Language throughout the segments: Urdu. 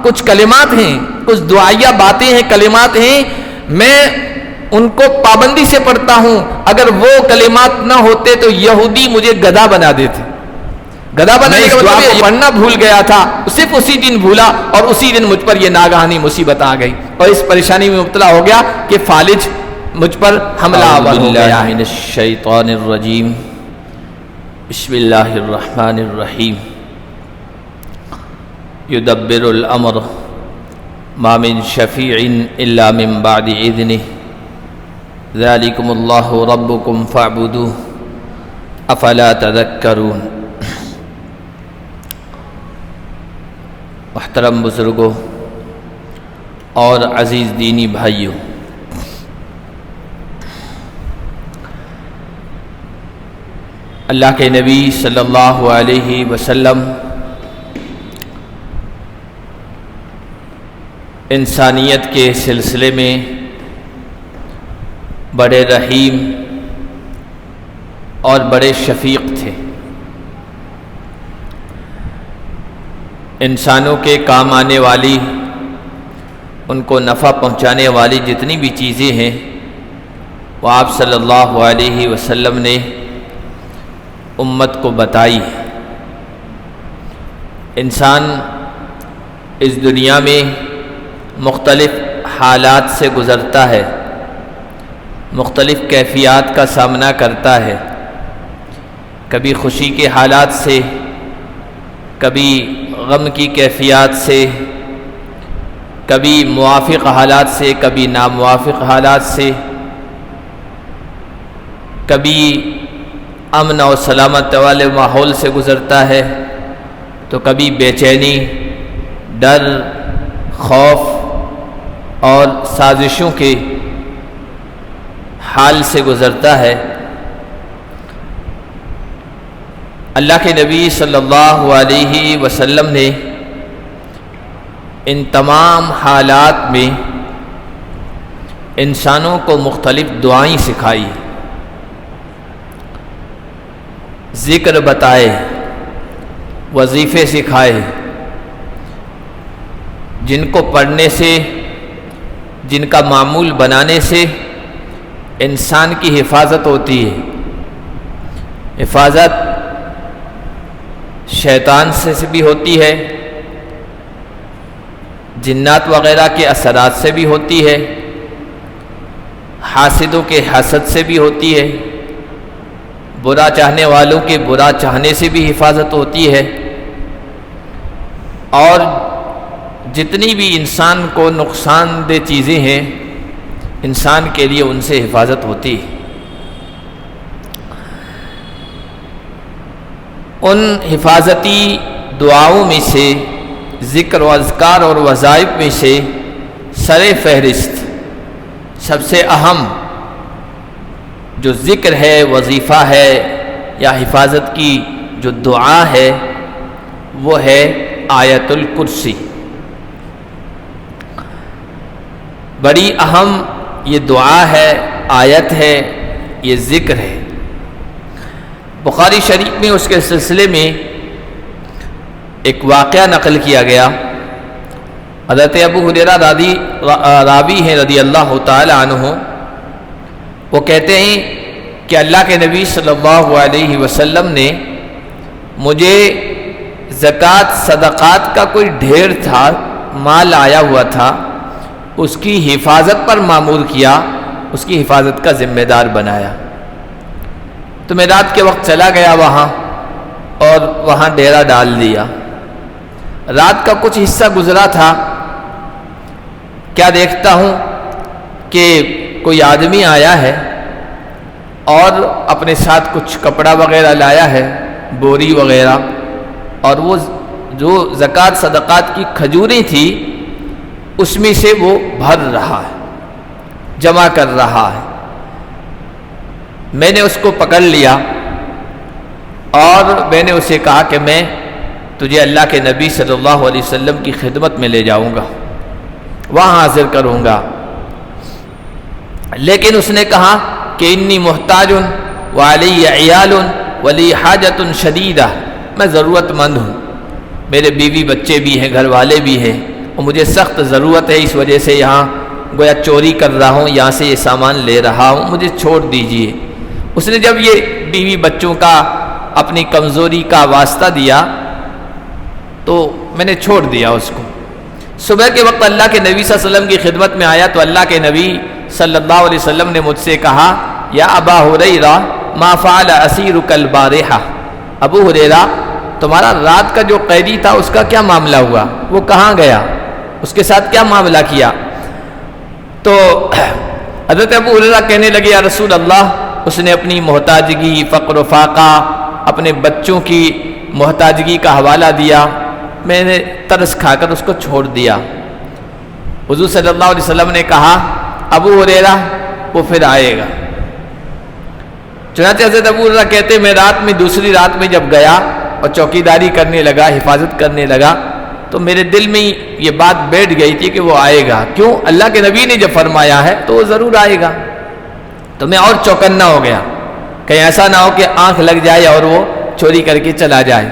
کچھ کلمات ہیں، کچھ دعائیہ باتیں ہیں، کلمات ہیں، میں ان کو پابندی سے پڑھتا ہوں، اگر وہ کلمات نہ ہوتے تو یہودی مجھے گدھا بنا دیتے. گدھا بنانے کے دعا کو پڑھنا بھول گیا تھا، صرف اسی دن بھولا اور اسی دن مجھ پر یہ ناگہانی مصیبت آ گئی اور اس پریشانی میں مبتلا ہو گیا کہ فالج مجھ پر حملہ آور ہو گیا. من الشیطان الرجیم، بسم اللہ الرحمن الرحیم. یدبر الامر ما من شفیع الا من بعد اذنہ ذالکم اللہ ربکم فاعبدوہ افلا تذکرون. محترم بزرگوں اور عزیز دینی بھائیوں، اللہ کے نبی صلی اللہ علیہ وسلم انسانیت کے سلسلے میں بڑے رحیم اور بڑے شفیق تھے. انسانوں کے کام آنے والی، ان کو نفع پہنچانے والی جتنی بھی چیزیں ہیں وہ آپ صلی اللہ علیہ وسلم نے امت کو بتائی. انسان اس دنیا میں مختلف حالات سے گزرتا ہے، مختلف کیفیات کا سامنا کرتا ہے، کبھی خوشی کے حالات سے، کبھی غم کی کیفیات سے، کبھی موافق حالات سے، کبھی ناموافق حالات سے، کبھی امن اور سلامت والے ماحول سے گزرتا ہے تو کبھی بے چینی، ڈر، خوف اور سازشوں کے حال سے گزرتا ہے. اللہ کے نبی صلی اللہ علیہ وسلم نے ان تمام حالات میں انسانوں کو مختلف دعائیں سکھائی، ذکر بتائے، وظیفے سکھائے، جن کو پڑھنے سے، جن کا معمول بنانے سے انسان کی حفاظت ہوتی ہے. حفاظت شیطان سے بھی ہوتی ہے، جنات وغیرہ کے اثرات سے بھی ہوتی ہے، حاسدوں کے حسد سے بھی ہوتی ہے، برا چاہنے والوں کے برا چاہنے سے بھی حفاظت ہوتی ہے، اور جتنی بھی انسان کو نقصان دہ چیزیں ہیں انسان کے لیے ان سے حفاظت ہوتی ہے. ان حفاظتی دعاؤں میں سے، ذکر و اذکار اور وظائف میں سے سر فہرست سب سے اہم جو ذکر ہے، وظیفہ ہے یا حفاظت کی جو دعا ہے وہ ہے آیت الکرسی. بڑی اہم یہ دعا ہے، آیت ہے، یہ ذکر ہے. بخاری شریف میں اس کے سلسلے میں ایک واقعہ نقل کیا گیا. حضرت ابو ہریرہ راوی ہیں رضی اللہ تعالی عنہ، وہ کہتے ہیں کہ اللہ کے نبی صلی اللہ علیہ وسلم نے مجھے زکوٰۃ صدقات کا کوئی ڈھیر تھا، مال آیا ہوا تھا، اس کی حفاظت پر مامور کیا، اس کی حفاظت کا ذمہ دار بنایا. تو میں رات کے وقت چلا گیا وہاں اور وہاں ڈیرا ڈال دیا. رات کا کچھ حصہ گزرا تھا، کیا دیکھتا ہوں کہ کوئی آدمی آیا ہے اور اپنے ساتھ کچھ کپڑا وغیرہ لایا ہے، بوری وغیرہ، اور وہ جو زکوٰۃ صدقات کی کھجوریں تھی اس میں سے وہ بھر رہا ہے، جمع کر رہا ہے. میں نے اس کو پکڑ لیا اور میں نے اسے کہا کہ میں تجھے اللہ کے نبی صلی اللہ علیہ وسلم کی خدمت میں لے جاؤں گا، وہاں حاضر کروں گا. لیکن اس نے کہا کہ انی محتاج وعلی عیال ولی حاجت شدیدہ، میں ضرورت مند ہوں، میرے بیوی بچے بھی ہیں، گھر والے بھی ہیں، اور مجھے سخت ضرورت ہے، اس وجہ سے یہاں گویا چوری کر رہا ہوں، یہاں سے یہ سامان لے رہا ہوں، مجھے چھوڑ دیجئے۔ اس نے جب یہ بیوی بچوں کا اپنی کمزوری کا واسطہ دیا تو میں نے چھوڑ دیا اس کو۔ صبح کے وقت اللہ کے نبی صلی اللہ علیہ وسلم کی خدمت میں آیا تو اللہ کے نبی صلی اللہ علیہ وسلم نے مجھ سے کہا، یا ابا ہریرہ ما فعل اسیرک البارحہ، ابو ہریرہ تمہارا رات کا جو قیدی تھا اس کا کیا معاملہ ہوا، وہ کہاں گیا، اس کے ساتھ کیا معاملہ کیا؟ تو حضرت ابو ہریرہ کہنے لگے، یا رسول اللہ، اس نے اپنی محتاجگی، فقر و فاقہ، اپنے بچوں کی محتاجگی کا حوالہ دیا، میں نے ترس کھا کر اس کو چھوڑ دیا۔ حضور صلی اللہ علیہ وسلم نے کہا، ابو ہریرہ وہ پھر آئے گا۔ چنانچہ حضرت ابو ہریرہ کہتے میں رات میں دوسری رات میں جب گیا اور چوکیداری کرنے لگا، حفاظت کرنے لگا، تو میرے دل میں یہ بات بیٹھ گئی تھی کہ وہ آئے گا۔ کیوں؟ اللہ کے نبی نے جب فرمایا ہے تو وہ ضرور آئے گا۔ تو میں اور چوکنا ہو گیا، کہیں ایسا نہ ہو کہ آنکھ لگ جائے اور وہ چوری کر کے چلا جائے۔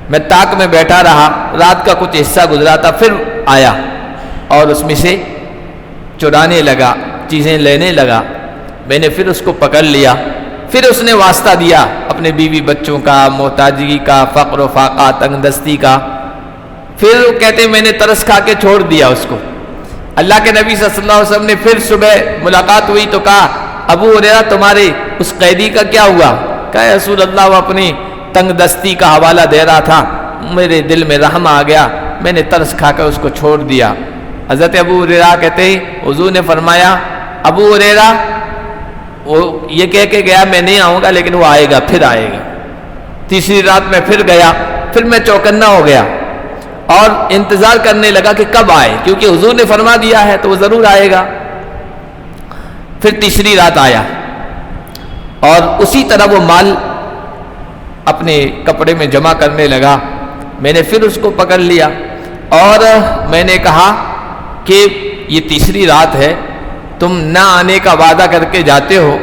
میں طاق میں بیٹھا رہا، رات کا کچھ حصہ گزرا تھا، پھر آیا اور اس میں سے چرانے لگا، چیزیں لینے لگا۔ میں نے پھر اس کو پکڑ لیا، پھر اس نے واسطہ دیا اپنے بیوی بچوں کا، محتاجگی کا، فقر و فاقہ، تنگ دستی کا۔ پھر کہتے میں نے ترس کھا کے چھوڑ دیا اس کو۔ اللہ کے نبی صلی اللہ علیہ وسلم نے پھر صبح ملاقات ہوئی تو کہا، ابو ہریرہ تمہارے اس قیدی کا کیا ہوا؟ کہا، رسول اللہ وہ اپنی تنگ دستی کا حوالہ دے رہا تھا، میرے دل میں رحم آ گیا، میں نے ترس کھا کر اس کو چھوڑ دیا۔ حضرت ابو ہریرہ کہتے ہیں حضور نے فرمایا، ابو ہریرہ وہ یہ کہہ کے گیا میں نہیں آؤں گا لیکن وہ آئے گا، پھر آئے گا۔ تیسری رات میں پھر گیا، پھر میں چوکنا ہو گیا اور انتظار کرنے لگا کہ کب آئے، کیونکہ حضور نے فرما دیا ہے تو وہ ضرور آئے گا۔ پھر تیسری رات آیا اور اسی طرح وہ مال اپنے کپڑے میں جمع کرنے لگا۔ میں نے پھر اس کو پکڑ لیا اور میں نے کہا کہ یہ تیسری رات ہے، تم نہ آنے کا وعدہ کر کے جاتے ہو،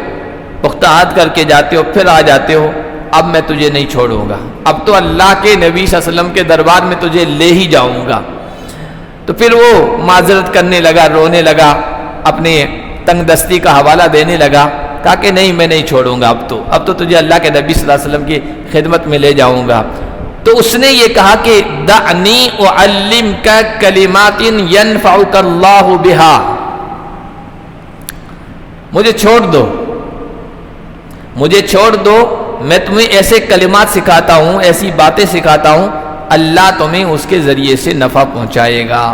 پختہ عہد کر کے جاتے ہو، پھر آ جاتے ہو، اب میں تجھے نہیں چھوڑوں گا، اب تو اللہ کے نبی صلی اللہ علیہ وسلم کے دربار میں تجھے لے ہی جاؤں گا۔ تو پھر وہ معذرت کرنے لگا، رونے لگا، اپنے تنگ دستی کا حوالہ دینے لگا، کہا کہ نہیں میں نہیں چھوڑوں گا، اب تو تجھے اللہ کے نبی صلی اللہ علیہ وسلم کی خدمت میں لے جاؤں گا۔ تو اس نے یہ کہا کہ دعنی اعلمک کلمات ینفعک اللہ بہا، مجھے چھوڑ دو، مجھے چھوڑ دو، میں تمہیں ایسے کلمات سکھاتا ہوں، ایسی باتیں سکھاتا ہوں، اللہ تمہیں اس کے ذریعے سے نفع پہنچائے گا۔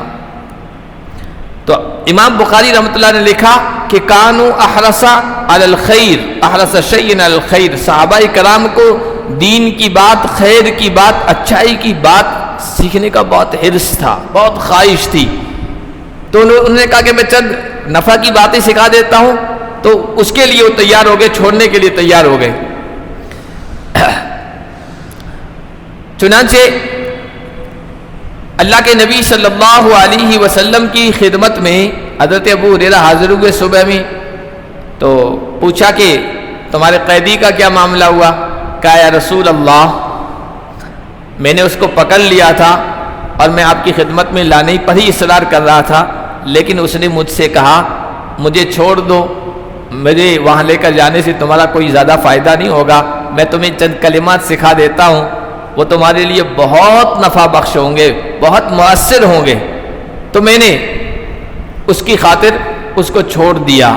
تو امام بخاری رحمۃ اللہ نے لکھا کہ کانوا احرص علی الخیر، احرص شیء علی الخیر، صحابہ کرام کو دین کی بات، خیر کی بات، اچھائی کی بات سیکھنے کا بہت حرص تھا، بہت خواہش تھی۔ تو انہوں نے کہا کہ میں چند نفع کی باتیں سکھا دیتا ہوں، تو اس کے لیے وہ تیار ہو گئے، چھوڑنے کے لیے تیار ہو گئے۔ چنانچہ اللہ کے نبی صلی اللہ علیہ وسلم کی خدمت میں حضرت ابو ہریرہ حاضر ہوئے صبح میں، تو پوچھا کہ تمہارے قیدی کا کیا معاملہ ہوا؟ کہا یا رسول اللہ میں نے اس کو پکڑ لیا تھا اور میں آپ کی خدمت میں لانے پر ہی اصرار کر رہا تھا، لیکن اس نے مجھ سے کہا مجھے چھوڑ دو، مجھے وہاں لے کر جانے سے تمہارا کوئی زیادہ فائدہ نہیں ہوگا، میں تمہیں چند کلمات سکھا دیتا ہوں، وہ تمہارے لیے بہت نفع بخش ہوں گے، بہت مؤثر ہوں گے۔ تو میں نے اس کی خاطر اس کو چھوڑ دیا۔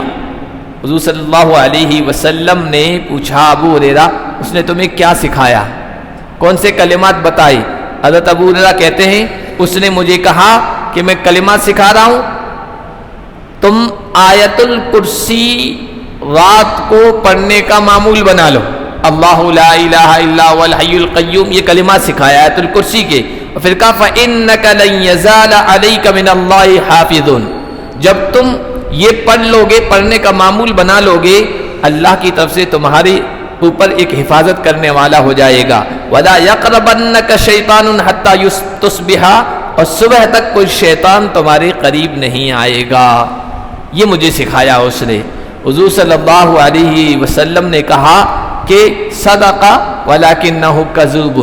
حضور صلی اللہ علیہ وسلم نے پوچھا ابو ہریرہ اس نے تمہیں کیا سکھایا، کون سے کلمات بتائی؟ حضرت ابو ہریرہ کہتے ہیں اس نے مجھے کہا کہ میں کلمات سکھا رہا ہوں، تم آیت الکرسی رات کو پڑھنے کا معمول بنا لو، اللہ لا الہ الا هو الحی القیوم، یہ کلمات سکھایا آیت الکرسی کے، اور پھر کہا فإنک لن یزال علیک من اللہ حافظ، جب تم یہ پڑھ لو گے، پڑھنے کا معمول بنا لو گے، اللہ کی طرف سے تمہاری اوپر ایک حفاظت کرنے والا ہو جائے گا۔ وَلَا يَقْرَبَنَّكَ شَيْطَانٌ حَتَّى تُصْبِحَ، اور صبح تک کوئی شیطان تمہارے قریب نہیں آئے گا۔ یہ مجھے سکھایا اس نے۔ حضور صلی اللہ علیہ وسلم نے کہا کہ صدقہ ولیکنہ کذوب،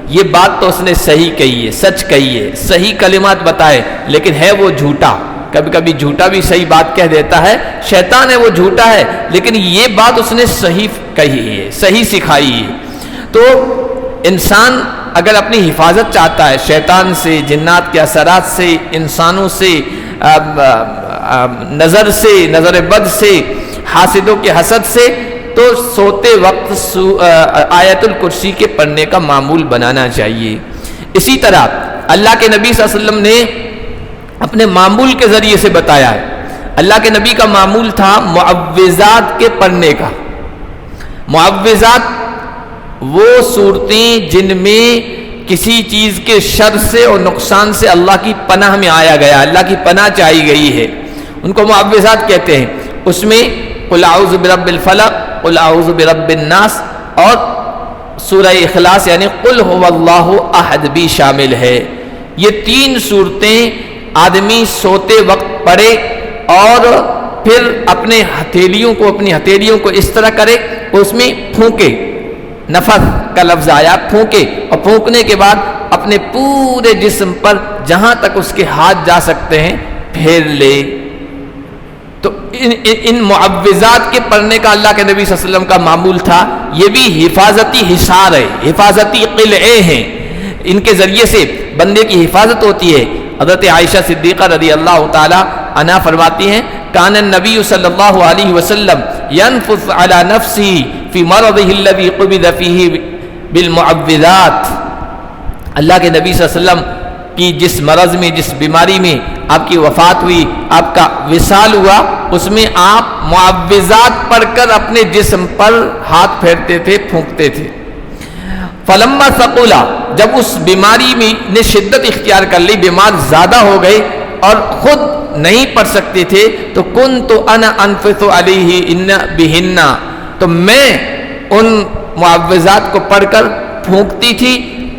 یہ بات تو اس نے صحیح کہی ہے، سچ کہی ہے، صحیح کلمات بتائے، لیکن ہے وہ جھوٹا. کبھی کبھی جھوٹا بھی صحیح بات کہہ دیتا ہے، شیطان ہے وہ جھوٹا ہے، لیکن یہ بات اس نے صحیح کہی ہے، صحیح سکھائی ہے. تو انسان اگر اپنی حفاظت چاہتا ہے شیطان سے، جنات کے اثرات سے، انسانوں سے، نظر سے، نظر بد سے، حاسدوں کے حسد سے، تو سوتے وقت آیت الکرسی کے پڑھنے کا معمول بنانا چاہیے. اسی طرح اللہ کے نبی صلی اللہ علیہ وسلم نے اپنے معمول کے ذریعے سے بتایا ہے. اللہ کے نبی کا معمول تھا معوذات کے پڑھنے کا. معوذات وہ صورتیں جن میں کسی چیز کے شر سے اور نقصان سے اللہ کی پناہ میں آیا گیا، اللہ کی پناہ چاہی گئی ہے، ان کو معوذات کہتے ہیں. اس میں قل اعوذ برب الفلق، قل اعوذ برب الناس اور سورہ اخلاص یعنی قل هو اللہ احد بھی شامل ہے. یہ 3 صورتیں آدمی سوتے وقت پڑھے اور پھر اپنے ہتھیلیوں کو اس طرح کرے، اس میں پھونکے. نفث کا لفظ آیا، پھونکے، اور پھونکنے کے بعد اپنے پورے جسم پر جہاں تک اس کے ہاتھ جا سکتے ہیں پھیر لے. تو ان معوذات کے پڑھنے کا اللہ کے نبی صلی اللہ علیہ وسلم کا معمول تھا. یہ بھی حفاظتی حصار ہے، حفاظتی قلعے ہیں، ان کے ذریعے سے بندے کی حفاظت ہوتی ہے. حضرت عائشہ صدیقہ رضی اللہ تعالی عنہا فرماتی ہیں کان النبی صلی اللہ علیہ وسلم ينفث على نفسه في مرضه الذي قبض فيه بالمعوذات. اللہ کے نبی صلی اللہ علیہ وسلم کی جس مرض میں، جس بیماری میں آپ کی وفات ہوئی، آپ کا وصال ہوا، اس میں آپ معوذات پڑھ کر اپنے جسم پر ہاتھ پھیرتے تھے، پھونکتے تھے. فلما ثقلا، جب اس بیماری میں نے شدت اختیار کر لی، بیمار زیادہ ہو گئے اور خود نہیں پڑھ سکتے تھے، تو کنت انا انفث علیہ ان بہن، تو میں ان معوذات کو پڑھ کر پھونکتی تھی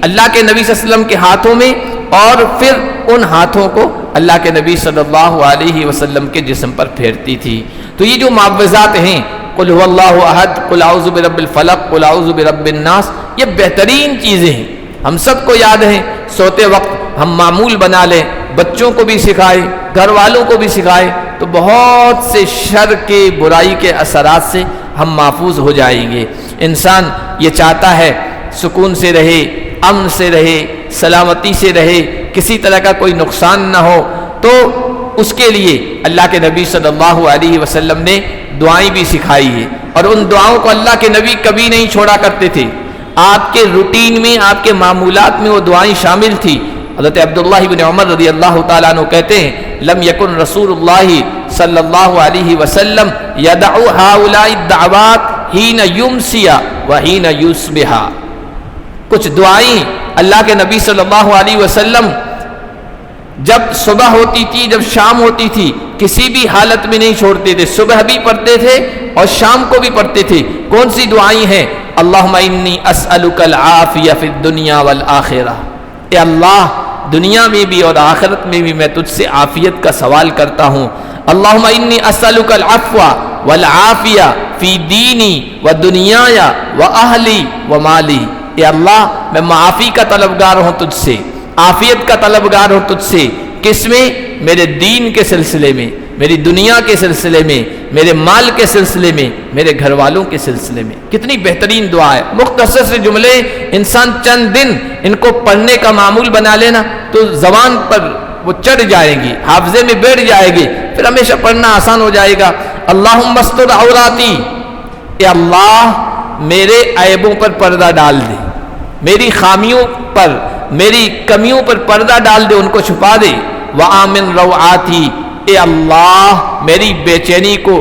اللہ کے نبی صلی اللہ علیہ وسلم کے ہاتھوں میں، اور پھر ان ہاتھوں کو اللہ کے نبی صلی اللہ علیہ وسلم کے جسم پر پھیرتی تھی. تو یہ جو معوذات ہیں، قل هو اللہ احد، قل اعوذ برب الفلق، قل اعوذ برب الناس، یہ بہترین چیزیں ہیں، ہم سب کو یاد ہیں. سوتے وقت ہم معمول بنا لیں، بچوں کو بھی سکھائیں، گھر والوں کو بھی سکھائیں، تو بہت سے شر کے، برائی کے اثرات سے ہم محفوظ ہو جائیں گے. انسان یہ چاہتا ہے سکون سے رہے، امن سے رہے، سلامتی سے رہے، کسی طرح کا کوئی نقصان نہ ہو، تو اس کے لیے اللہ کے نبی صلی اللہ علیہ وسلم نے دعائیں بھی سکھائی ہیں، اور ان دعاؤں کو اللہ کے نبی کبھی نہیں چھوڑا کرتے تھے. آپ کے روٹین میں، آپ کے معمولات میں وہ دعائیں شامل تھی. حضرت عبداللہ بن عمر رضی اللہ تعالیٰ عنہ کہتے ہیں لم یکن رسول اللہ صلی اللہ علیہ وسلم یدعو ہؤلاء الدعوات حین یمسی وحین یصبح. کچھ دعائیں اللہ کے نبی صلی اللہ علیہ وسلم جب صبح ہوتی تھی، جب شام ہوتی تھی، کسی بھی حالت میں نہیں چھوڑتے تھے، صبح بھی پڑھتے تھے اور شام کو بھی پڑھتے تھے. کون سی دعائیں ہیں؟ اللہم انی اسألک العافیہ فی الدنیا والآخرہ، اے اللہ دنیا میں بھی اور آخرت میں بھی میں تجھ سے عافیت کا سوال کرتا ہوں. اللہم انی اسألک العفو والعافیہ فی دینی و دنیای و اہلی و مالی. اے اللہ میں معافی کا طلبگار ہوں تجھ سے، عافیت کا طلبگار ہوں تجھ سے. کس میں؟ میرے دین کے سلسلے میں، میری دنیا کے سلسلے میں، میرے مال کے سلسلے میں، میرے گھر والوں کے سلسلے میں. کتنی بہترین دعا ہے. مختصر سے جملے، انسان چند دن ان کو پڑھنے کا معمول بنا لینا تو زبان پر وہ چڑھ جائیں گی، حافظے میں بیٹھ جائے گی، پھر ہمیشہ پڑھنا آسان ہو جائے گا. اللہم استر عوراتی، اے اللہ میرے عیبوں پر پردہ ڈال دے، میری خامیوں پر، میری کمیوں پر پردہ ڈال دے، ان کو چھپا دے. وآمن روعاتی، اے اللہ میری بے چینی کو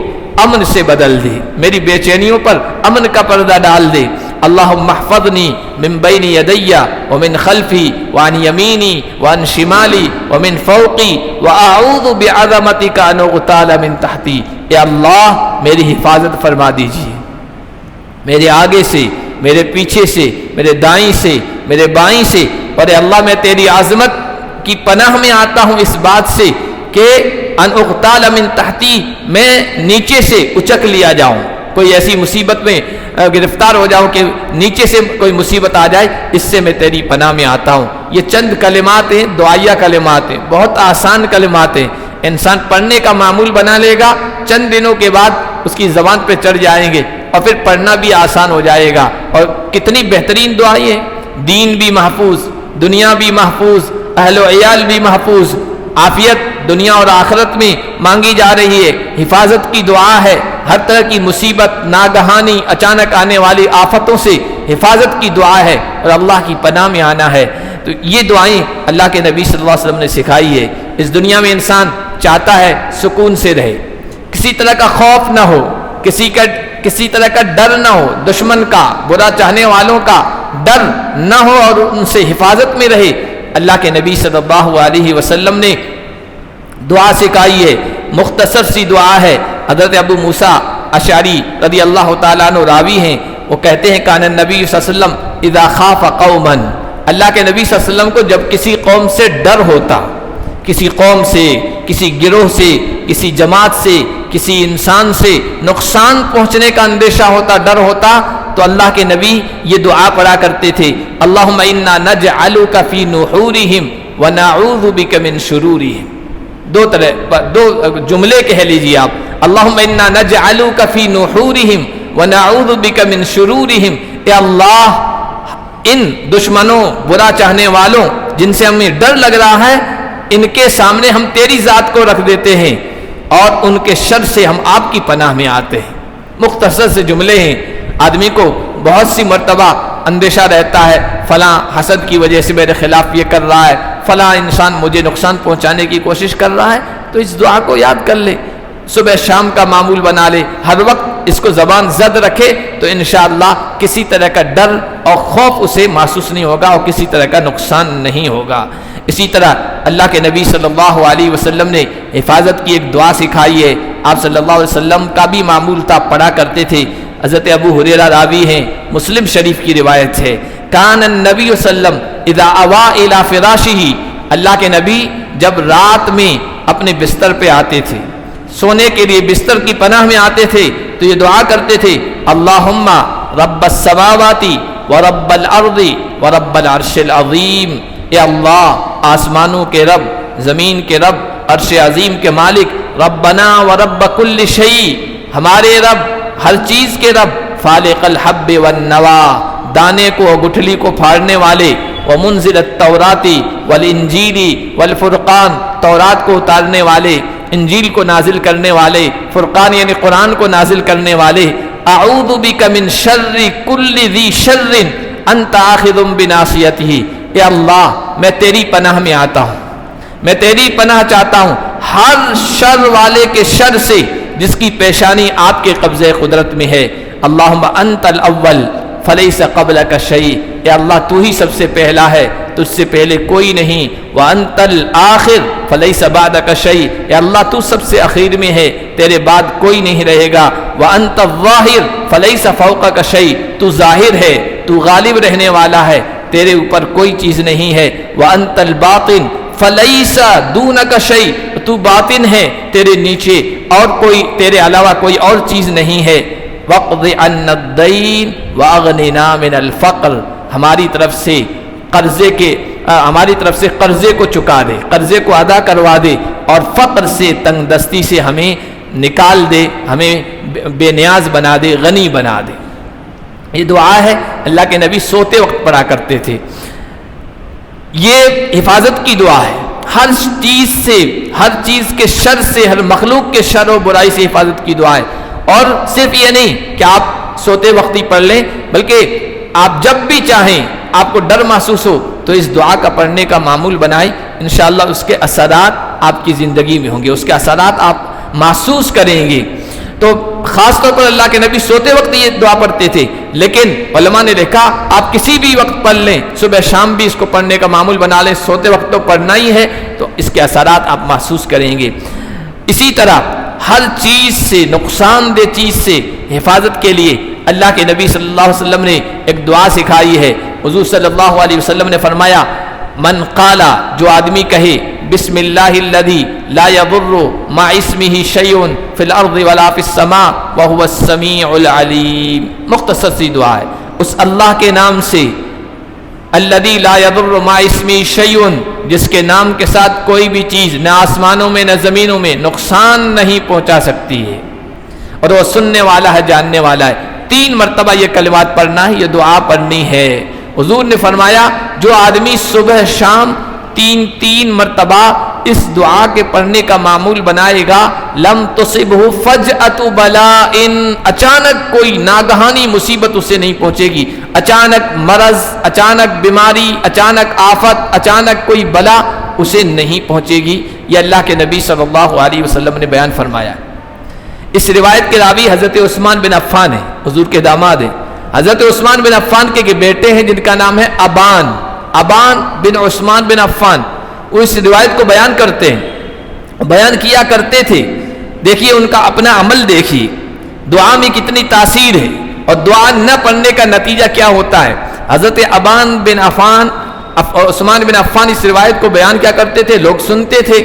امن سے بدل دے، میری بے چینیوں پر امن کا پردہ ڈال دے. اللہم احفظنی من بین یدی ومن خلفی وعن یمینی وعن شمالی ومن فوقی واعوذ بعظمتک ان اغتال من تحتی. اے اللہ میری حفاظت فرما دیجیے، میرے آگے سے، میرے پیچھے سے، میرے دائیں سے، میرے بائیں سے. اور اے اللہ میں تیری عظمت کی پناہ میں آتا ہوں اس بات سے کہ ان اغتال من تحتی، میں نیچے سے اچک لیا جاؤں، کوئی ایسی مصیبت میں گرفتار ہو جاؤں کہ نیچے سے کوئی مصیبت آ جائے، اس سے میں تیری پناہ میں آتا ہوں۔ یہ چند کلمات ہیں، دعائیہ کلمات ہیں، بہت آسان کلمات ہیں، انسان پڑھنے کا معمول بنا لے گا، چند دنوں کے بعد اس کی زبان پہ چڑھ جائیں گے اور پھر پڑھنا بھی آسان ہو جائے گا۔ اور کتنی بہترین دعائیں ہیں، دین بھی محفوظ، دنیا بھی محفوظ، اہل و عیال بھی محفوظ، عافیت دنیا اور آخرت میں مانگی جا رہی ہے، حفاظت کی دعا ہے، ہر طرح کی مصیبت، ناگہانی اچانک آنے والی آفتوں سے حفاظت کی دعا ہے اور اللہ کی پناہ میں آنا ہے۔ تو یہ دعائیں اللہ کے نبی صلی اللہ علیہ وسلم نے سکھائی ہے۔ اس دنیا میں انسان چاہتا ہے سکون سے رہے، کسی طرح کا خوف نہ ہو، کسی طرح کا ڈر نہ ہو، دشمن کا، برا چاہنے والوں کا ڈر نہ ہو اور ان سے حفاظت میں رہے۔ اللہ کے نبی صلی اللہ علیہ وسلم نے دعا سکھائی ہے، مختصر سی دعا ہے۔ حضرت ابو موسیٰ اشعری رضی اللہ تعالیٰ عنہ راوی ہیں، وہ کہتے ہیں کان النبی صلی اللہ علیہ وسلم اذا خاف قوما، اللہ کے نبی صلی اللہ علیہ وسلم کو جب کسی قوم سے ڈر ہوتا، کسی قوم سے، کسی گروہ سے، کسی جماعت سے، کسی انسان سے نقصان پہنچنے کا اندیشہ ہوتا، ڈر ہوتا، تو اللہ کے نبی یہ دعا پڑھا کرتے تھے، اللہم انا نجعلک فی نحورہم ونعوذ بک من شرورہم۔ دو جملے کہہ لیجیے آپ، اللہم انا نجعلک فی نحورہم ونعوذ بک من شرورہم، اے اللہ ان دشمنوں، برا چاہنے والوں جن سے ہمیں ڈر لگ رہا ہے، ان کے سامنے ہم تیری ذات کو رکھ دیتے ہیں اور ان کے شر سے ہم آپ کی پناہ میں آتے ہیں۔ مختصر سے جملے ہیں، آدمی کو بہت سی مرتبہ اندیشہ رہتا ہے، فلاں حسد کی وجہ سے میرے خلاف یہ کر رہا ہے، فلاں انسان مجھے نقصان پہنچانے کی کوشش کر رہا ہے، تو اس دعا کو یاد کر لے، صبح شام کا معمول بنا لے، ہر وقت اس کو زبان زد رکھے، تو انشاءاللہ کسی طرح کا ڈر اور خوف اسے محسوس نہیں ہوگا اور کسی طرح کا نقصان نہیں ہوگا۔ اسی طرح اللہ کے نبی صلی اللہ علیہ وسلم نے حفاظت کی ایک دعا سکھائی ہے، آپ صلی اللہ علیہ وسلم کا بھی معمول تھا، پڑھا کرتے تھے۔ حضرت ابو ہریرہ راوی ہیں، مسلم شریف کی روایت ہے، کان النبی صلی اللہ علیہ وسلم اذا اوا الی فراشہ، اللہ کے نبی جب رات میں اپنے بستر پہ آتے تھے، سونے کے لیے بستر کی پناہ میں آتے تھے، تو یہ دعا کرتے تھے، اللہم رب السماوات ورب الارض ورب العرش العظیم، اے اللہ آسمانوں کے رب، زمین کے رب، عرش عظیم کے مالک، ربنا ورب کل شیء، ہمارے رب، ہر چیز کے رب، فالق الحب والنوا، دانے کو اور گٹھلی کو پھاڑنے والے، ومنزل التوراۃ والانجیل والفرقان، تورات کو اتارنے والے، انجیل کو نازل کرنے والے، فرقان یعنی قرآن کو نازل کرنے والے، اعوذ بک من شر کل ذی شر انت آخذ بناصیتہ، اے اللہ میں تیری پناہ میں آتا ہوں، میں تیری پناہ چاہتا ہوں ہر شر والے کے شر سے جس کی پیشانی آپ کے قبضے قدرت میں ہے۔ اللہم انت الاول فلیس قبلک شیء، اے اللہ تو ہی سب سے پہلا ہے، تجھ سے پہلے کوئی نہیں، وانت الآخر فلیس بعدک شیء، اے اللہ تو سب سے اخیر میں ہے، تیرے بعد کوئی نہیں رہے گا، وانت الظاہر فلیس فوقک شیء، تو ظاہر ہے، تو غالب رہنے والا ہے، تیرے اوپر کوئی چیز نہیں ہے، وانت الباطن فلیس دونک شیء، تو باطن ہے، تیرے نیچے اور کوئی، تیرے علاوہ کوئی اور چیز نہیں ہے، وقض عنا الدین واغننا من الفقر، ہماری طرف سے قرضے کو چکا دے، قرضے کو ادا کروا دے، اور فقر سے، تنگ دستی سے ہمیں نکال دے، ہمیں بے نیاز بنا دے، غنی بنا دے۔ یہ دعا ہے، اللہ کے نبی سوتے وقت پڑھا کرتے تھے۔ یہ حفاظت کی دعا ہے، ہر چیز سے، ہر چیز کے شر سے، ہر مخلوق کے شر و برائی سے حفاظت کی دعا ہے۔ اور صرف یہ نہیں کہ آپ سوتے وقت ہی پڑھ لیں، بلکہ آپ جب بھی چاہیں، آپ کو ڈر محسوس ہو تو اس دعا کا پڑھنے کا معمول بنائیں، انشاءاللہ اس کے اثرات آپ کی زندگی میں ہوں گے، اس کے اثرات آپ محسوس کریں گے۔ تو خاص طور پر اللہ کے نبی سوتے وقت یہ دعا پڑھتے تھے، لیکن علماء نے لکھا آپ کسی بھی وقت پڑھ لیں، صبح شام بھی اس کو پڑھنے کا معمول بنا لیں، سوتے وقت تو پڑھنا ہی ہے، تو اس کے اثرات آپ محسوس کریں گے۔ اسی طرح ہر چیز سے، نقصان دہ چیز سے حفاظت کے لیے اللہ کے نبی صلی اللہ علیہ وسلم نے ایک دعا سکھائی ہے۔ حضور صلی اللہ علیہ وسلم نے فرمایا، من قالا، جو آدمی کہے بسم اللہ الذی لا یضر مع اسمہ شیء فی الارض ولا فی السماء وہو السمیع العلیم. مختصر سی دعا ہے. اس اللہ کے نام سے، الذی لا یضر مع اسمہ شیء، جس کے نام کے ساتھ کوئی بھی چیز نہ آسمانوں میں نہ زمینوں میں نقصان نہیں پہنچا سکتی ہے، اور وہ سننے والا ہے، جاننے والا ہے. 3 مرتبہ یہ کلمات پڑھنا ہے، یہ دعا پڑھنی ہے. حضور نے فرمایا جو آدمی صبح شام 3 مرتبہ اس دعا کے پڑھنے کا معمول بنائے گا، لم تصبہ فجأۃ بلاء، اچانک کوئی ناگہانی مصیبت اسے نہیں پہنچے گی، اچانک مرض، اچانک بیماری، اچانک آفت، اچانک کوئی بلا اسے نہیں پہنچے گی. یہ اللہ کے نبی صلی اللہ علیہ وسلم نے بیان فرمایا. اس روایت کے راوی حضرت عثمان بن عفان ہیں، حضور کے داماد ہیں. حضرت عثمان بن عفان کے بیٹے ہیں جن کا نام ہے ابان بن عثمان بن عفان. وہ اس روایت کو بیان کرتے ہیں، بیان کیا کرتے تھے. دیکھیے ان کا اپنا عمل دیکھیے، دعا میں کتنی تاثیر ہے، اور دعا نہ پڑھنے کا نتیجہ کیا ہوتا ہے. حضرت ابان بن عفان اور عثمان بن عفان اس روایت کو بیان کیا کرتے تھے، لوگ سنتے تھے.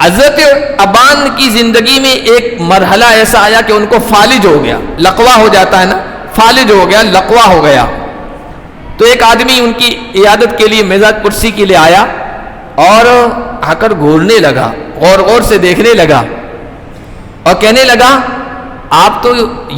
حضرت ابان کی زندگی میں ایک مرحلہ ایسا آیا کہ ان کو فالج ہو گیا، لقوا ہو جاتا ہے نا، فالج ہو گیا، لقوا ہو گیا. تو ایک آدمی ان کی عیادت کے لیے میزات پرسی کے لیے آیا اور آ کر گھورنے لگا، غور سے دیکھنے لگا اور کہنے لگا آپ تو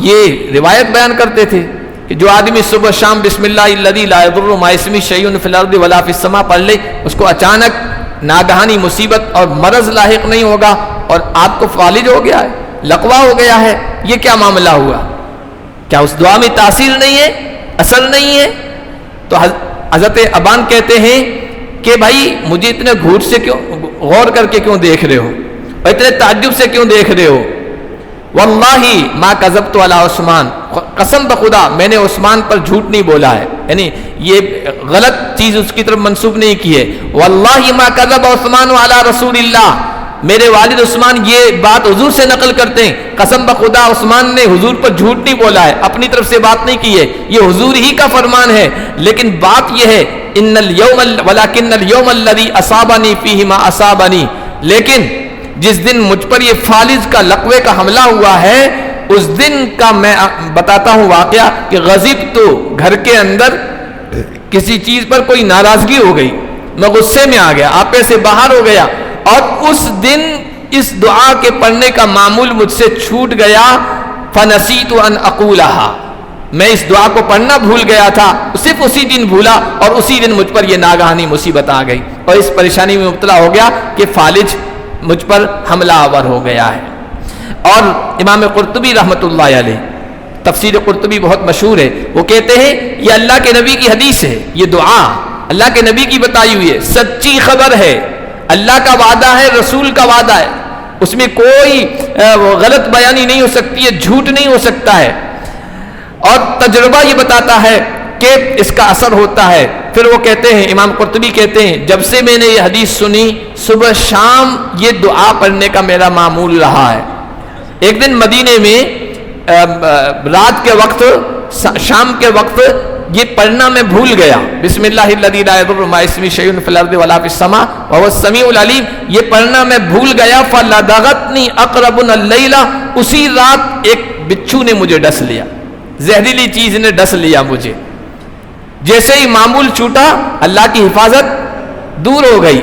یہ روایت بیان کرتے تھے کہ جو آدمی صبح شام بسم اللہ الذی لا یضر مع اسمہ شیء فی الارض ولا فی السماء پڑھ لے اس کو اچانک ناگہانی مصیبت اور مرض لاحق نہیں ہوگا، اور آپ کو فالج ہو گیا ہے، لقوا ہو گیا ہے. یہ کیا معاملہ ہوا؟ کیا اس دعا میں تاثیر نہیں ہے، اثر نہیں ہے؟ تو حضرت ابان کہتے ہیں کہ بھائی مجھے اتنے گھوٹ سے کیوں، غور کر کے کیوں دیکھ رہے ہو، اور اتنے تعجب سے کیوں دیکھ رہے ہو؟ واللہ ما کذبت علی عثمان، قسم بخدا میں نے عثمان پر جھوٹ نہیں بولا ہے، یعنی یہ غلط چیز اس کی طرف منسوب نہیں کی ہے. واللہ ما کذب عثمان علی رسول اللہ، میرے والد عثمان یہ بات حضور سے نقل کرتے ہیں، قسم بخدا عثمان نے حضور پر جھوٹ نہیں بولا ہے، اپنی طرف سے بات نہیں کی ہے، یہ حضور ہی کا فرمان ہے. لیکن بات یہ ہے ان اليوم ولکن اليوم الذی اصابنی فیہ ما اصابنی، لیکن جس دن مجھ پر یہ فالج کا لقوے کا حملہ ہوا ہے اس دن کا میں بتاتا ہوں واقعہ کہ غضب تو گھر کے اندر کسی چیز پر کوئی ناراضگی ہو گئی، میں غصے میں آ گیا، آپے سے باہر ہو گیا، اور اس دن اس دعا کے پڑھنے کا معمول مجھ سے چھوٹ گیا. فنسیت ان اقولہا، میں اس دعا کو پڑھنا بھول گیا تھا، صرف اسی دن بھولا، اور اسی دن مجھ پر یہ ناگہانی مصیبت آ گئی اور اس پریشانی میں مبتلا ہو گیا کہ فالج مجھ پر حملہ آور ہو گیا ہے. اور امام قرطبی رحمۃ اللہ علیہ، تفسیر قرطبی بہت مشہور ہے، وہ کہتے ہیں یہ اللہ کے نبی کی حدیث ہے، یہ دعا اللہ کے نبی کی بتائی ہوئی ہے، سچی خبر ہے، اللہ کا وعدہ ہے، رسول کا وعدہ ہے، اس میں کوئی غلط بیانی نہیں ہو سکتی ہے، جھوٹ نہیں ہو سکتا ہے. اور تجربہ یہ بتاتا ہے کہ اس کا اثر ہوتا ہے. پھر وہ کہتے ہیں، امام قرطبی کہتے ہیں جب سے میں نے یہ حدیث سنی صبح شام یہ دعا پڑھنے کا میرا معمول رہا ہے. ایک دن مدینے میں رات کے وقت، شام کے وقت یہ پڑھنا میں بھول گیا، بسم اللہ الذی لا یضر مع اسمہ شیء فی الارض ولا فی السماء وهو السمیع العلیم، یہ پڑھنا میں بھول گیا. فلدغتنی اقرب اللیل، اسی رات ایک بچھو نے مجھے ڈس لیا، زہریلی چیز نے ڈس لیا مجھے. جیسے ہی معمول چھوٹا اللہ کی حفاظت دور ہو گئی،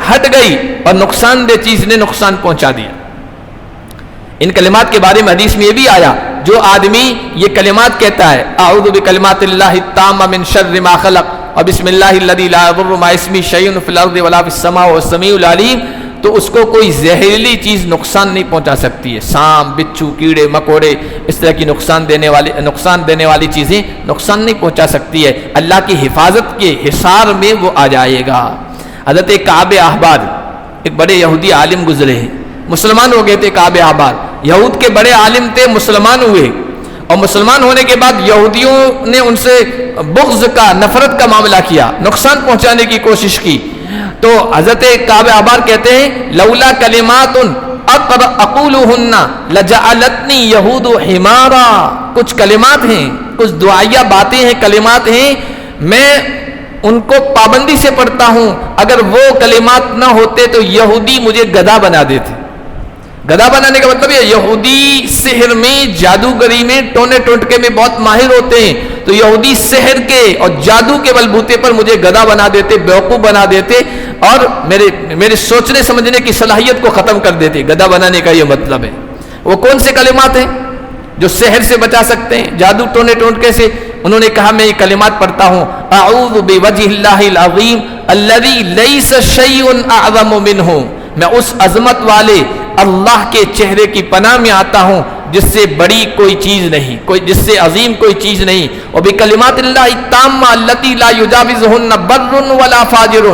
ہٹ گئی، اور نقصان دہ چیز نے نقصان پہنچا دیا. ان کلمات کے بارے میں حدیث میں یہ بھی آیا، جو آدمی یہ کلمات کہتا ہے اعوذ بکلمات اللہ التامہ من شر ما خلق اور بسم اللہ الذی لا یضر مع اسمہ شیء فی الارض ولا فی السماء وهو السمیع العلیم، تو اس کو کوئی زہریلی چیز نقصان نہیں پہنچا سکتی ہے. سانپ، بچھو، کیڑے مکوڑے، اس طرح کی نقصان دینے والی چیزیں نقصان نہیں پہنچا سکتی ہے. اللہ کی حفاظت کے حصار میں وہ آ جائے گا. حضرت کعب احبار ایک بڑے یہودی عالم گزرے ہیں، مسلمان ہو گئے تھے. کعب احبار یہود کے بڑے عالم تھے، مسلمان ہوئے، اور مسلمان ہونے کے بعد یہودیوں نے ان سے بغض کا، نفرت کا معاملہ کیا، نقصان پہنچانے کی کوشش کی. تو حضرت کعب احبار کہتے ہیں لولا کلمات اقولہن لجعلتنی یہود حمارا، کچھ کلمات ہیں، کچھ دعائیہ باتیں ہیں، کلمات ہیں، میں ان کو پابندی سے پڑھتا ہوں. اگر وہ کلمات نہ ہوتے تو یہودی مجھے گدھا بنا دیتے. گدھا بنانے کا مطلب یہ یہودی سحر میں، جادوگری میں، ٹونے ٹوٹکے میں بہت ماہر ہوتے ہیں. تو یہودی سحر کے اور جادو کے بلبوتے پر مجھے گدھا بنا دیتے، بیوقوف بنا دیتے اور میرے سوچنے سمجھنے کی صلاحیت کو ختم کر دیتے. گدھا بنانے کا یہ مطلب ہے. وہ کون سے کلمات ہیں جو سحر سے بچا سکتے ہیں، جادو ٹونے ٹوٹکے سے؟ انہوں نے کہا میں یہ کلمات پڑھتا ہوں: اعوذ بوجہ اللہ العظیم الذی لیس شیء اعظم منہ. میں اس عظمت والے اللہ کے چہرے کی پناہ میں آتا ہوں جس سے بڑی کوئی چیز نہیں، جس سے عظیم کوئی چیز نہیں. وبکلمات اللہ التامہ التی لا یجاوزہن بر ولا فاجر.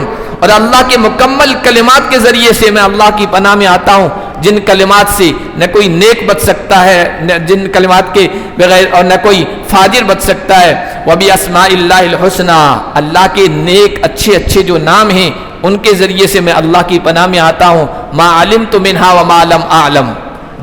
اور اللہ کے مکمل کلمات کے ذریعے سے میں اللہ کی پناہ میں آتا ہوں جن کلمات سے نہ کوئی نیک بچ سکتا ہے، جن کلمات کے بغیر، اور نہ کوئی فاجر بچ سکتا ہے. وباسماء اللہ الحسنی، اللہ کے نیک اچھے اچھے جو نام ہیں ان کے ذریعے سے میں اللہ کی پناہ میں آتا ہوں. ما علمت منہا وما لم اعلم،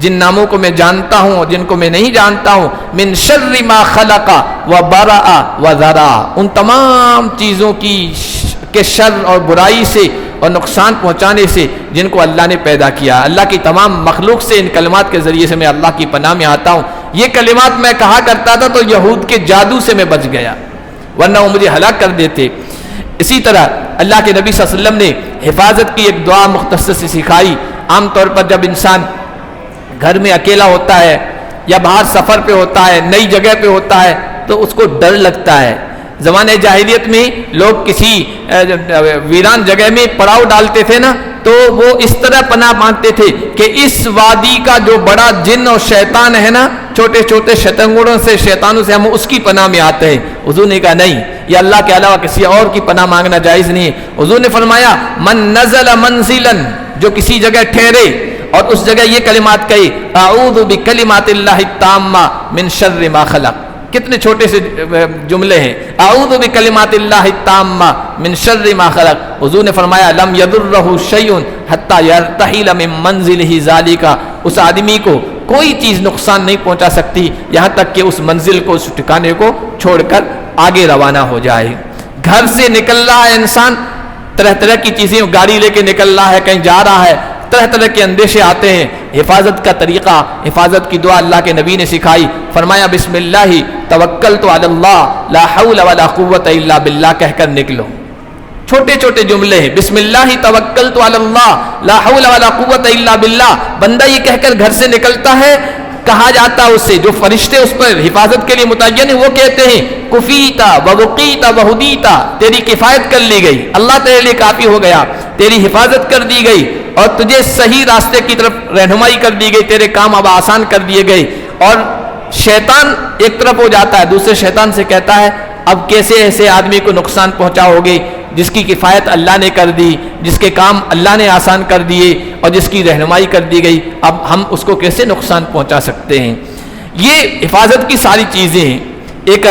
جن ناموں کو میں جانتا ہوں اور جن کو میں نہیں جانتا ہوں. من شر ما خلق وبرأ وذرا، ان تمام چیزوں کے شر اور برائی سے اور نقصان پہنچانے سے جن کو اللہ نے پیدا کیا. اللہ کی تمام مخلوق سے ان کلمات کے ذریعے سے میں اللہ کی پناہ میں آتا ہوں. یہ کلمات میں کہا کرتا تھا تو یہود کے جادو سے میں بچ گیا، ورنہ وہ مجھے ہلاک کر دیتے. اسی طرح اللہ کے نبی صلی اللہ علیہ وسلم نے حفاظت کی ایک دعا مختصر سے سکھائی. عام طور پر جب انسان گھر میں اکیلا ہوتا ہے یا باہر سفر پہ ہوتا ہے، نئی جگہ پہ ہوتا ہے، تو اس کو ڈر لگتا ہے. زمانہ جاہلیت میں لوگ کسی ویران جگہ میں پڑاؤ ڈالتے تھے نا، تو وہ اس طرح پناہ مانگتے تھے کہ اس وادی کا جو بڑا جن اور شیطان ہے نا، چھوٹے چھوٹے شیطانوں سے ہم اس کی پناہ میں آتے ہیں. حضور نے کہا نہیں، یہ اللہ کے علاوہ کسی اور کی پناہ مانگنا جائز نہیں ہے. حضور نے فرمایا من نزل منزلا، جو کسی جگہ ٹھہرے اور اس جگہ یہ کلمات کہے: اعوذ بکلمات اللہ التامہ من شر ما خلق. کتنے چھوٹے سے جملے ہیں. اعوذ بکلمات اللہ التامہ من شر ما خلق. حضور نے فرمایا لم یضرہ شیء حتی یرتحل من منزلہ ذالک، اس آدمی کو کوئی چیز نقصان نہیں پہنچا سکتی یہاں تک کہ اس منزل کو، اس ٹھکانے کو چھوڑ کر آگے روانہ ہو جائے. گھر سے نکل رہا ہے انسان، طرح طرح کی چیزیں، گاڑی لے کے نکل رہا ہے، کہیں جا رہا ہے، طرح طرح کے اندیشے آتے ہیں. حفاظت کا طریقہ، حفاظت کی دعا اللہ کے نبی نے سکھائی. فرمایا بسم اللہ توکلت علی اللہ لا حول ولا قوت الا باللہ کہہ کر نکلو. چھوٹے چھوٹے جملے ہیں. بسم اللہ توکلت علی اللہ لا حول ولا قوت الا باللہ. بندہ یہ کہہ کر گھر سے نکلتا ہے، کہا جاتا ہے اس سے، جو فرشتے اس پر حفاظت کے لیے متعین ہیں وہ کہتے ہیں کفیتا ووقیتا وہدیتا، تیری کفایت کر لی گئی، اللہ تیرے لیے کافی ہو گیا، تیری حفاظت کر دی گئی اور تجھے صحیح راستے کی طرف رہنمائی کر دی گئی، تیرے کام اب آسان کر دیے گئے. اور شیطان ایک طرف ہو جاتا ہے، دوسرے شیطان سے کہتا ہے اب کیسے ایسے آدمی کو نقصان پہنچاؤ گے جس کی کفایت اللہ نے کر دی، جس کے کام اللہ نے آسان کر دیے اور جس کی رہنمائی کر دی گئی، اب ہم اس کو کیسے نقصان پہنچا سکتے ہیں. یہ حفاظت کی ساری چیزیں ہیں. ایک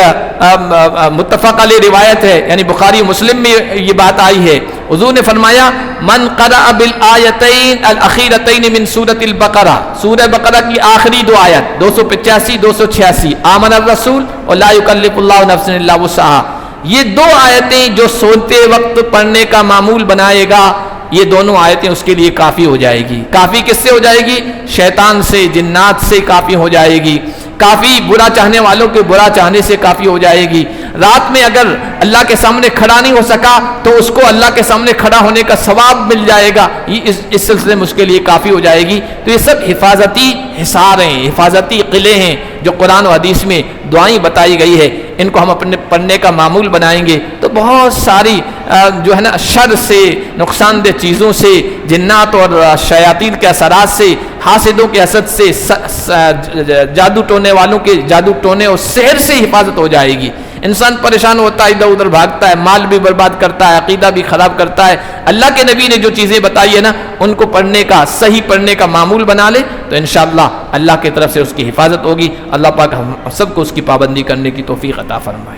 متفق علیہ روایت ہے، یعنی بخاری مسلم میں یہ بات آئی ہے. حضور نے فرمایا من قرأ بالآیتین الاخیرتین من سورۃ البقرہ، سورہ بقرہ کی آخری دو آیت 285 286، آمن الرسول اور لا یکلف اللہ نفسا الا وسعہا. یہ دو آیتیں جو سوتے وقت پڑھنے کا معمول بنائے گا، یہ دونوں آیتیں اس کے لیے کافی ہو جائے گی. کافی کس سے ہو جائے گی؟ شیطان سے، جنات سے کافی ہو جائے گی. کافی برا چاہنے والوں کے برا چاہنے سے کافی ہو جائے گی. رات میں اگر اللہ کے سامنے کھڑا نہیں ہو سکا تو اس کو اللہ کے سامنے کھڑا ہونے کا ثواب مل جائے گا، یہ اس سلسلے میں اس کے لیے کافی ہو جائے گی. تو یہ سب حفاظتی حصار ہیں، حفاظتی قلعے ہیں جو قرآن و حدیث میں دعائیں بتائی گئی ہے. ان کو ہم اپنے پڑھنے کا معمول بنائیں گے تو بہت ساری جو ہے نا شر سے، نقصان دہ چیزوں سے، جنات اور شیاطین کے اثرات سے، حاسدوں کے حسد سے، جادو ٹونے والوں کے جادو ٹونے اور سحر سے حفاظت ہو جائے گی. انسان پریشان ہوتا ہے، ادھر ادھر بھاگتا ہے، مال بھی برباد کرتا ہے، عقیدہ بھی خراب کرتا ہے. اللہ کے نبی نے جو چیزیں بتائی ہے نا، ان کو پڑھنے کا، صحیح پڑھنے کا معمول بنا لے تو انشاءاللہ اللہ کی طرف سے اس کی حفاظت ہوگی. اللہ پاک ہم سب کو اس کی پابندی کرنے کی توفیق عطا فرمائے.